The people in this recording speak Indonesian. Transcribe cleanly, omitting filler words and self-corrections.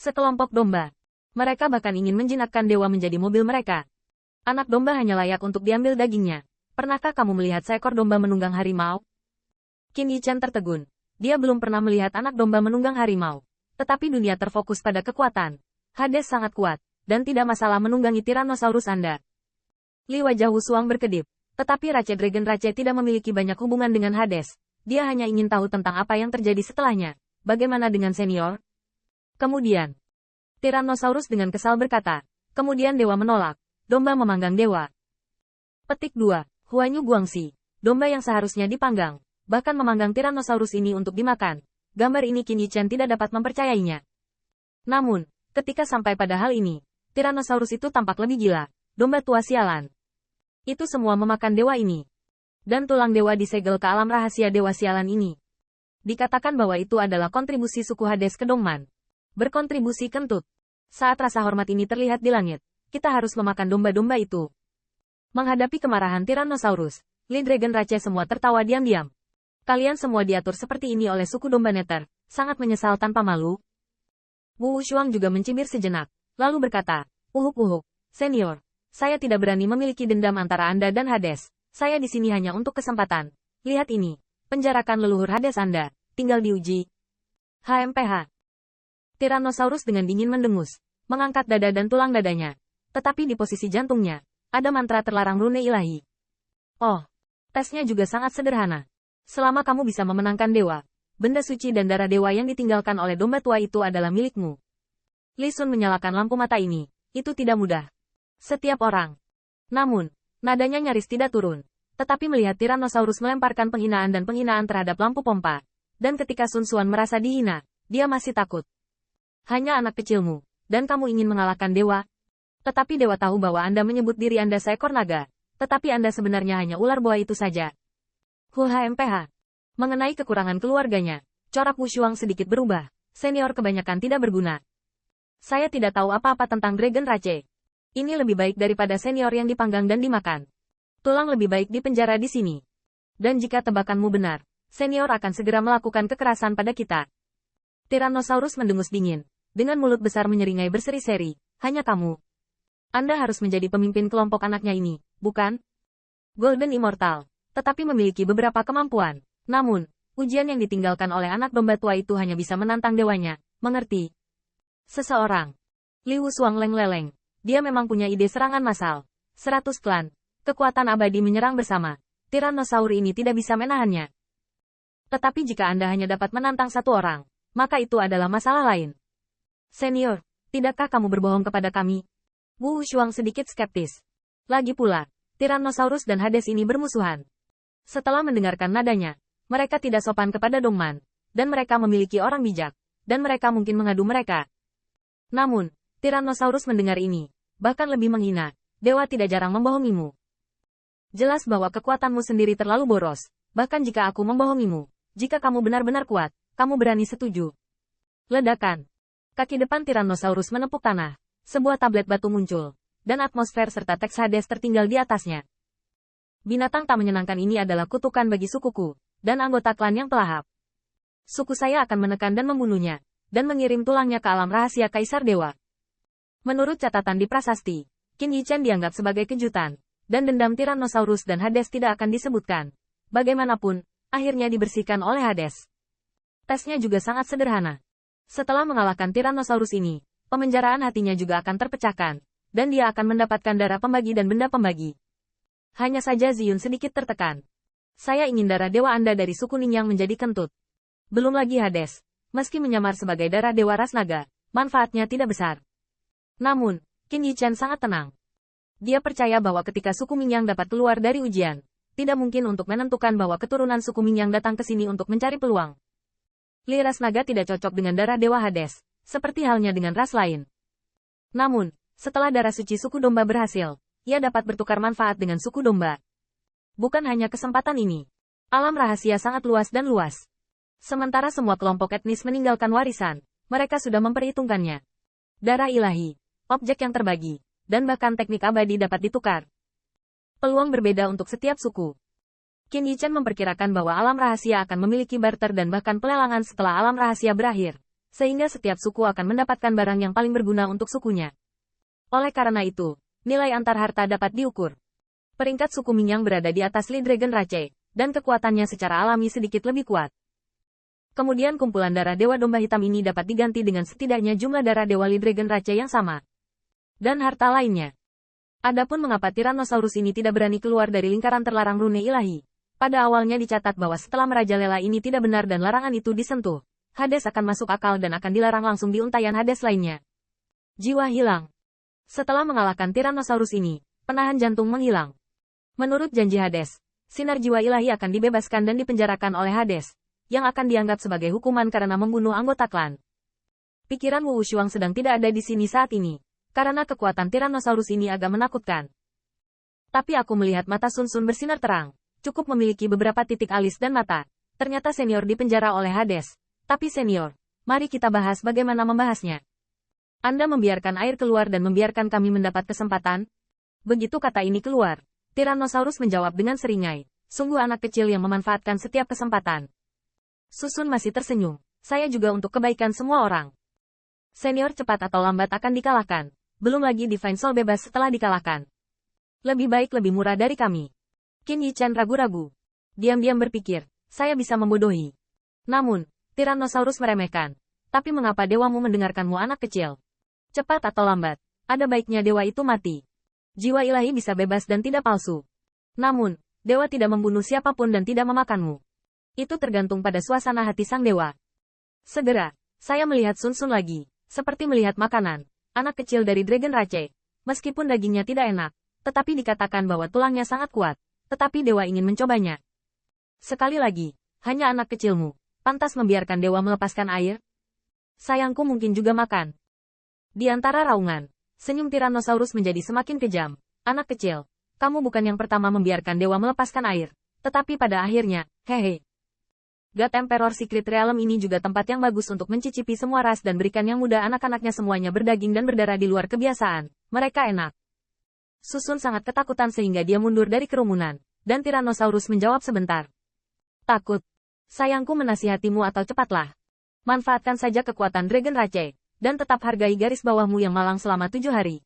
Sekelompok domba. Mereka bahkan ingin menjinakkan dewa menjadi mobil mereka. Anak domba hanya layak untuk diambil dagingnya. Pernahkah kamu melihat seekor domba menunggang harimau? Qin Yichan tertegun. Dia belum pernah melihat anak domba menunggang harimau. Tetapi dunia terfokus pada kekuatan. Hades sangat kuat, dan tidak masalah menunggangi Tyrannosaurus Anda. Wajah Wu Xuang berkedip. Tetapi Rache Dragon Rache tidak memiliki banyak hubungan dengan Hades. Dia hanya ingin tahu tentang apa yang terjadi setelahnya. Bagaimana dengan senior? Kemudian, Tyrannosaurus dengan kesal berkata. Kemudian dewa menolak. Domba memanggang dewa. Petik 2. Huanyu Guangxi. Domba yang seharusnya dipanggang. Bahkan memanggang Tyrannosaurus ini untuk dimakan. Gambar ini Qin Yichan tidak dapat mempercayainya. Namun, ketika sampai pada hal ini, Tyrannosaurus itu tampak lebih gila. Domba tua sialan. Itu semua memakan dewa ini. Dan tulang dewa disegel ke alam rahasia dewa sialan ini. Dikatakan bahwa itu adalah kontribusi suku Hades ke Dongman. Berkontribusi kentut. Saat rasa hormat ini terlihat di langit, kita harus memakan domba-domba itu. Menghadapi kemarahan Tyrannosaurus, Dragon Rache semua tertawa diam-diam. Kalian semua diatur seperti ini oleh suku domba Nether, sangat menyesal tanpa malu. Wu Shuang juga mencibir sejenak, lalu berkata, Uhuk, senior, saya tidak berani memiliki dendam antara Anda dan Hades. Saya di sini hanya untuk kesempatan. Lihat ini, penjarakan leluhur Hades Anda, tinggal diuji. HMPH. Tyrannosaurus dengan dingin mendengus, mengangkat dada dan tulang dadanya. Tetapi di posisi jantungnya, ada mantra terlarang rune ilahi. Oh, tesnya juga sangat sederhana. Selama kamu bisa memenangkan dewa, benda suci dan darah dewa yang ditinggalkan oleh domba tua itu adalah milikmu. Li Sun menyalakan lampu mata ini. Itu tidak mudah. Setiap orang. Namun, nadanya nyaris tidak turun. Tetapi melihat Tyrannosaurus melemparkan penghinaan dan penghinaan terhadap lampu pompa. Dan ketika Sun Xuan merasa dihina, dia masih takut. Hanya anak kecilmu, dan kamu ingin mengalahkan dewa? Tetapi dewa tahu bahwa Anda menyebut diri Anda seekor naga. Tetapi Anda sebenarnya hanya ular boa itu saja. HMPH. Mengenai kekurangan keluarganya, corak Wu Shuang sedikit berubah. Senior kebanyakan tidak berguna. Saya tidak tahu apa-apa tentang Dragon Rache. Ini lebih baik daripada senior yang dipanggang dan dimakan. Tulang lebih baik di penjara di sini. Dan jika tebakanmu benar, senior akan segera melakukan kekerasan pada kita. Tyrannosaurus mendengus dingin. Dengan mulut besar menyeringai berseri-seri. Hanya kamu. Anda harus menjadi pemimpin kelompok anaknya ini, bukan? Golden Immortal. Tetapi memiliki beberapa kemampuan. Namun, ujian yang ditinggalkan oleh anak domba tua itu hanya bisa menantang dewanya. Mengerti? Seseorang. Li Wusuang leng-leleng. Dia memang punya ide serangan massal. 100 klan. Kekuatan abadi menyerang bersama. Tyrannosaurus ini tidak bisa menahannya. Tetapi jika Anda hanya dapat menantang satu orang, maka itu adalah masalah lain. Senior, tidakkah kamu berbohong kepada kami? Wu Shuang sedikit skeptis. Lagi pula, Tyrannosaurus dan Hades ini bermusuhan. Setelah mendengarkan nadanya, mereka tidak sopan kepada Dongman, dan mereka memiliki orang bijak, dan mereka mungkin mengadu mereka. Namun, Tyrannosaurus mendengar ini, bahkan lebih menghina. Dewa tidak jarang membohongimu. Jelas bahwa kekuatanmu sendiri terlalu boros, bahkan jika aku membohongimu, jika kamu benar-benar kuat, kamu berani setuju. Ledakan. Kaki depan Tyrannosaurus menepuk tanah. Sebuah tablet batu muncul, dan atmosfer serta teks Hades tertinggal di atasnya. Binatang tak menyenangkan ini adalah kutukan bagi sukuku, dan anggota klan yang pelahap. Suku saya akan menekan dan membunuhnya, dan mengirim tulangnya ke alam rahasia Kaisar Dewa. Menurut catatan di prasasti, Qin Yichan dianggap sebagai kejutan, dan dendam Tyrannosaurus dan Hades tidak akan disebutkan. Bagaimanapun, akhirnya dibersihkan oleh Hades. Tesnya juga sangat sederhana. Setelah mengalahkan Tyrannosaurus ini, pemenjaraan hatinya juga akan terpecahkan, dan dia akan mendapatkan darah pembagi dan benda pembagi. Hanya saja Ziyun sedikit tertekan. Saya ingin darah dewa Anda dari suku Ningyang menjadi kentut. Belum lagi Hades, meski menyamar sebagai darah dewa ras naga, manfaatnya tidak besar. Namun, Qin Yichan sangat tenang. Dia percaya bahwa ketika suku Mingyang dapat keluar dari ujian, tidak mungkin untuk menentukan bahwa keturunan suku Mingyang datang ke sini untuk mencari peluang. Li ras naga tidak cocok dengan darah dewa Hades, seperti halnya dengan ras lain. Namun, setelah darah suci suku domba berhasil, ia dapat bertukar manfaat dengan suku domba. Bukan hanya kesempatan ini. Alam rahasia sangat luas dan luas. Sementara semua kelompok etnis meninggalkan warisan, mereka sudah memperhitungkannya. Darah ilahi, objek yang terbagi, dan bahkan teknik abadi dapat ditukar. Peluang berbeda untuk setiap suku. Qin Yichan memperkirakan bahwa alam rahasia akan memiliki barter dan bahkan pelelangan setelah alam rahasia berakhir. sehingga setiap suku akan mendapatkan barang yang paling berguna untuk sukunya. Oleh karena itu, nilai antar harta dapat diukur. Peringkat suku Ming yang berada di atas Li Dragon Rache, dan kekuatannya secara alami sedikit lebih kuat. Kemudian kumpulan darah Dewa Domba Hitam ini dapat diganti dengan setidaknya jumlah darah Dewa Li Dragon Rache yang sama. Dan harta lainnya. Adapun mengapa Tyrannosaurus ini tidak berani keluar dari lingkaran terlarang rune ilahi. Pada awalnya dicatat bahwa setelah merajalela ini tidak benar dan larangan itu disentuh, Hades akan masuk akal dan akan dilarang langsung di untayan Hades lainnya. Jiwa hilang. Setelah mengalahkan Tyrannosaurus ini, penahan jantung menghilang. Menurut janji Hades, sinar jiwa ilahi akan dibebaskan dan dipenjarakan oleh Hades, yang akan dianggap sebagai hukuman karena membunuh anggota klan. Pikiran Wu Wushuang sedang tidak ada di sini saat ini. Karena kekuatan Tyrannosaurus ini agak menakutkan. Tapi aku melihat mata Sun Sun bersinar terang. Cukup memiliki beberapa titik alis dan mata. Ternyata senior dipenjara oleh Hades. Tapi senior, mari kita bahas bagaimana membahasnya. Anda membiarkan air keluar dan membiarkan kami mendapat kesempatan? Begitu kata ini keluar, Tyrannosaurus menjawab dengan seringai. Sungguh anak kecil yang memanfaatkan setiap kesempatan. Susun masih tersenyum. Saya juga untuk kebaikan semua orang. Senior cepat atau lambat akan dikalahkan. Belum lagi Divine Soul bebas setelah dikalahkan. Lebih baik lebih murah dari kami. Qin Yichan ragu-ragu. Diam-diam berpikir, saya bisa membodohi. Namun, Tyrannosaurus meremehkan. Tapi mengapa dewamu mendengarkanmu anak kecil? Cepat atau lambat, ada baiknya dewa itu mati. Jiwa ilahi bisa bebas dan tidak palsu. Namun, dewa tidak membunuh siapapun dan tidak memakanmu. Itu tergantung pada suasana hati sang dewa. Segera, saya melihat Sun Sun lagi, seperti melihat makanan. Anak kecil dari Dragon Rache. Meskipun dagingnya tidak enak, tetapi dikatakan bahwa tulangnya sangat kuat, tetapi dewa ingin mencobanya. Sekali lagi, hanya anak kecilmu, pantas membiarkan dewa melepaskan air? Sayangku mungkin juga makan. Di antara raungan, senyum Tyrannosaurus menjadi semakin kejam. Anak kecil, kamu bukan yang pertama membiarkan dewa melepaskan air, tetapi pada akhirnya, hehe. God Emperor Secret Realm ini juga tempat yang bagus untuk mencicipi semua ras dan berikan yang muda anak-anaknya semuanya berdaging dan berdarah di luar kebiasaan. Mereka enak. Susun sangat ketakutan sehingga dia mundur dari kerumunan, dan Tyrannosaurus menjawab sebentar. Takut. Sayangku menasihatimu atau cepatlah. Manfaatkan saja kekuatan Dragon Rache, dan tetap hargai garis bawahmu yang malang selama 7 hari.